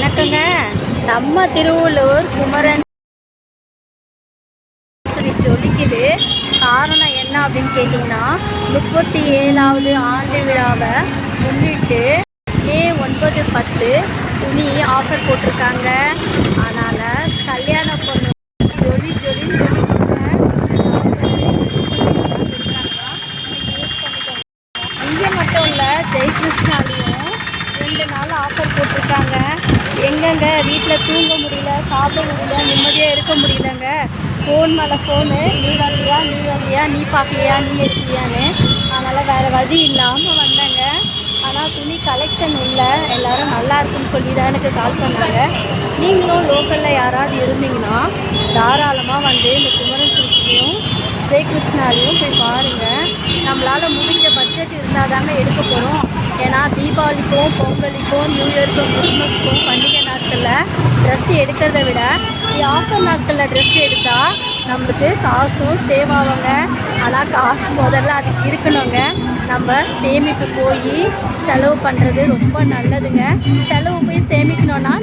வணக்கங்க. நம்ம திருவள்ளூர் குமரன் ஜொலிக்குது. காரணம் என்ன அப்படின்னு கேட்டிங்கன்னா, 37வது ஆண்டு விழாவை முன்னிட்டு மே 9, 10 துணி ஆஃபர் போட்டிருக்காங்க. அதனால் கல்யாண பொண்ணு ஜொலி ஜொலின்னு இங்கே மட்டும் இல்லை, ஜெயகிருஷ்ணாலையும் 2 நாள் ஆஃபர் போட்டிருக்காங்க. எங்கெங்க வீட்டில் தூங்க முடியல, சாப்பிட முடியல, நிம்மதியாக இருக்க முடியலங்க. ஃபோன் மேலே ஃபோனு, நீ வந்தியா, நீ பார்க்கலையா, நீ எடுக்கலையான்னு. அதனால் வேறு வழி இல்லாமல் வந்தேங்க. ஆனால் துணி கலெக்ஷன் இல்லை, எல்லோரும் நல்லா இருக்குன்னு சொல்லி தான் எனக்கு கால் பண்ணாங்க. நீங்களும் லோக்கலில் யாராவது இருந்தீங்கன்னா தாராளமாக வந்து இந்த குமரன் சில்க்ஸ்லையும் ஜெயகிருஷ்ணாலையும் போய் பாருங்கள். நம்மளால் முடிஞ்ச பட்ஜெட் இருந்தால் தாங்க எடுக்க போகிறோம். ஏன்னா தீபாவளிக்கும், பொங்கலுக்கும், நியூ இயருக்கும், கிறிஸ்மஸ்க்கும், பண்டிகை நாட்களில் ட்ரெஸ்ஸு எடுக்கிறத விட ஆஃபர் நாட்களில் ட்ரெஸ் எடுத்தால் நம்மளுக்கு காசும் சேவ் ஆகுங்க. ஆனால் காசு முதல்ல அதுக்கு இருக்கணுங்க. நம்ம சேமிப்பு போய் செலவு பண்ணுறது ரொம்ப நல்லதுங்க. செலவு போய் சேமிக்கணுன்னா